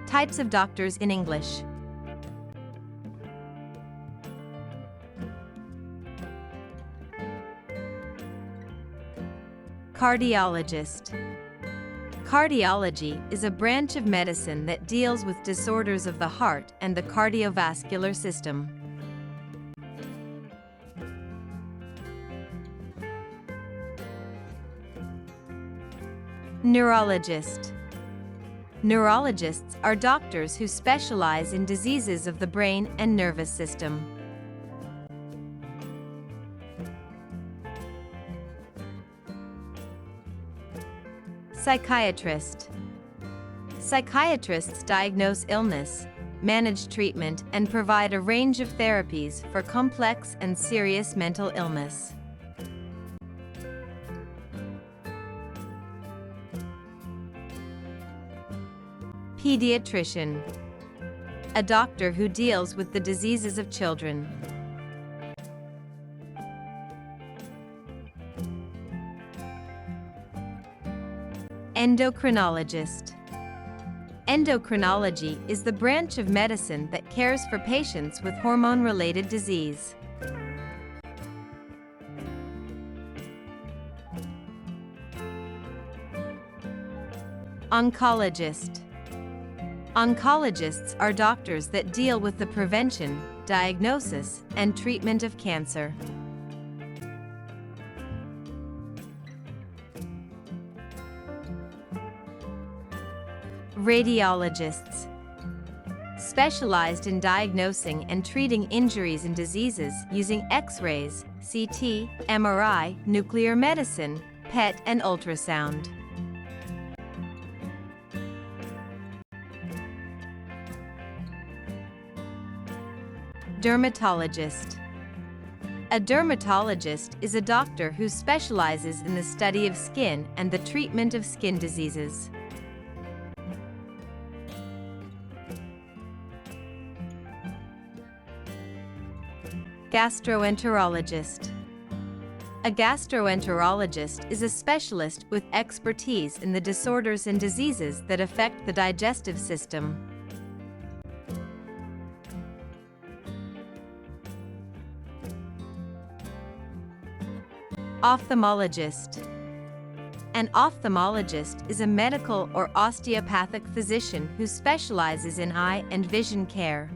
Types of doctors in English. Cardiologist. Cardiology is a branch of medicine that deals with disorders of the heart and the cardiovascular system. Neurologist. Neurologists are doctors who specialize in diseases of the brain and nervous system. Psychiatrist. Psychiatrists diagnose illness, manage treatment, and provide a range of therapies for complex and serious mental illness. Pediatrician. A doctor who deals with the diseases of children. Endocrinologist. Endocrinology is the branch of medicine that cares for patients with hormone-related disease. Oncologist. Oncologists are doctors that deal with the prevention, diagnosis, and treatment of cancer. Radiologists. Specialized in diagnosing and treating injuries and diseases using X-rays, CT, MRI, nuclear medicine, PET, and ultrasound. Dermatologist. A dermatologist is a doctor who specializes in the study of skin and the treatment of skin diseases. Gastroenterologist. A gastroenterologist is a specialist with expertise in the disorders and diseases that affect the digestive system. Ophthalmologist. An ophthalmologist is a medical or osteopathic physician who specializes in eye and vision care.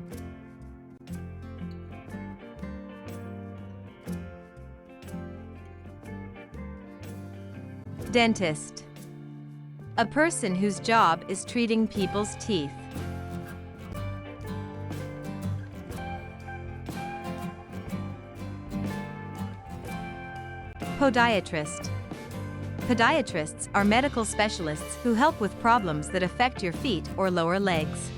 Dentist. A person whose job is treating people's teeth. Podiatrist. Podiatrists are medical specialists who help with problems that affect your feet or lower legs.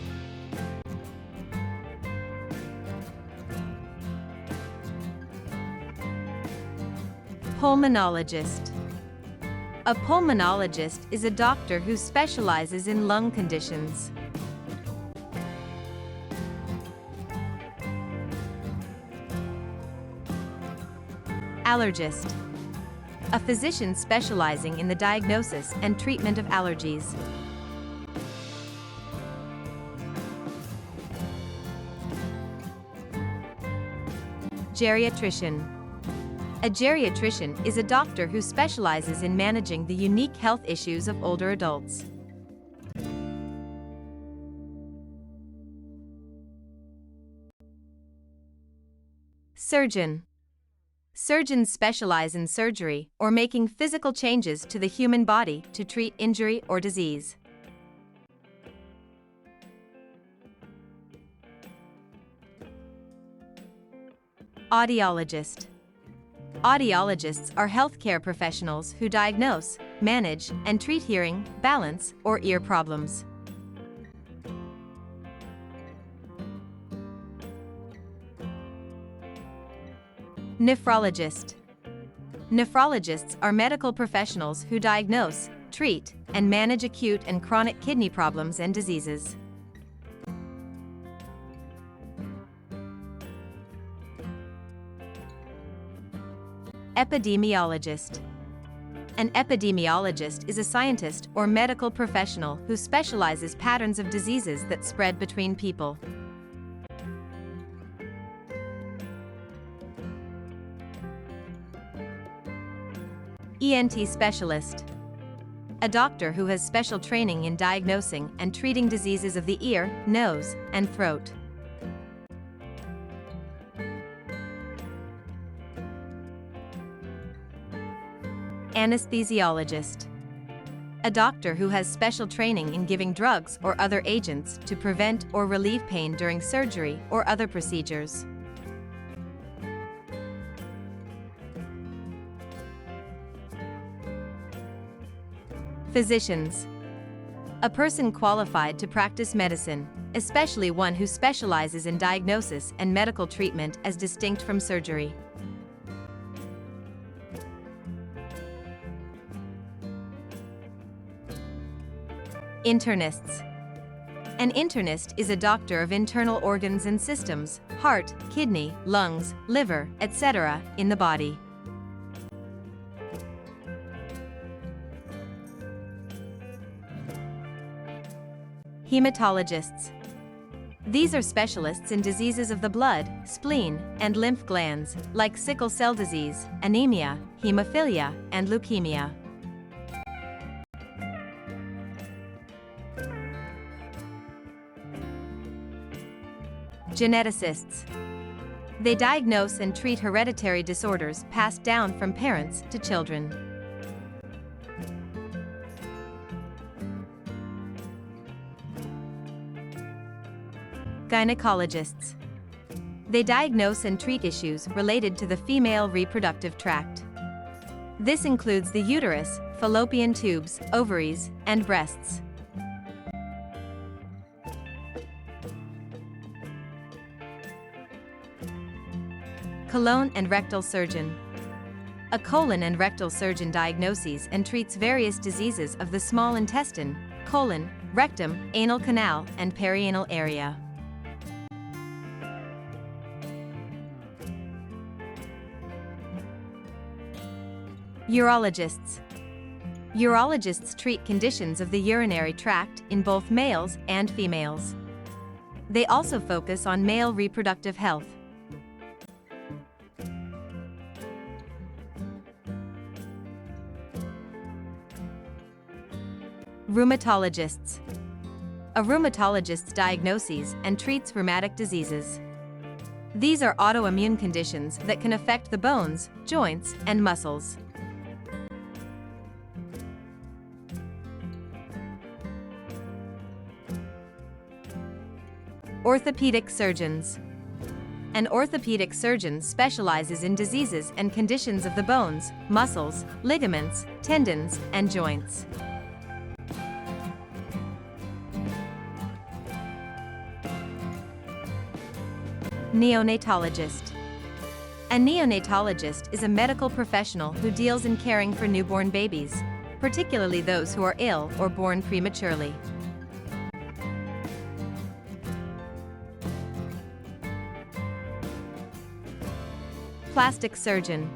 Pulmonologist. A pulmonologist is a doctor who specializes in lung conditions. Allergist. A physician specializing in the diagnosis and treatment of allergies. Geriatrician. A geriatrician is a doctor who specializes in managing the unique health issues of older adults. Surgeon. Surgeons specialize in surgery or making physical changes to the human body to treat injury or disease. Audiologist. Audiologists are healthcare professionals who diagnose, manage, and treat hearing, balance, or ear problems. Nephrologist. Nephrologists are medical professionals who diagnose, treat, and manage acute and chronic kidney problems and diseases. Epidemiologist. An epidemiologist is a scientist or medical professional who specializes patterns of diseases that spread between people. ENT specialist. A doctor who has special training in diagnosing and treating diseases of the ear, nose, and throat. Anesthesiologist. A doctor who has special training in giving drugs or other agents to prevent or relieve pain during surgery or other procedures. Physicians. A person qualified to practice medicine, especially one who specializes in diagnosis and medical treatment as distinct from surgery. Internists. An internist is a doctor of internal organs and systems, heart, kidney, lungs, liver, etc., in the body. Hematologists. These are specialists in diseases of the blood, spleen, and lymph glands, like sickle cell disease, anemia, hemophilia, and leukemia. Geneticists. They diagnose and treat hereditary disorders passed down from parents to children. Gynecologists. They diagnose and treat issues related to the female reproductive tract. This includes the uterus, fallopian tubes, ovaries, and breasts. Colon and rectal surgeon. A colon and rectal surgeon diagnoses and treats various diseases of the small intestine, colon, rectum, anal canal, and perianal area. Urologists. Urologists treat conditions of the urinary tract in both males and females. They also focus on male reproductive health. Rheumatologists. A rheumatologist diagnoses and treats rheumatic diseases. These are autoimmune conditions that can affect the bones, joints, and muscles. Orthopedic surgeons. An orthopedic surgeon specializes in diseases and conditions of the bones, muscles, ligaments, tendons, and joints. Neonatologist. A neonatologist is a medical professional who deals in caring for newborn babies, particularly those who are ill or born prematurely. Plastic surgeon.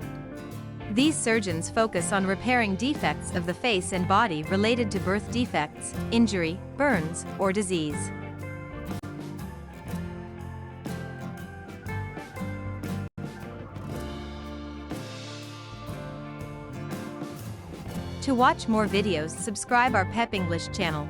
These surgeons focus on repairing defects of the face and body related to birth defects, injury, burns, or disease. To watch more videos, subscribe our PEP English channel.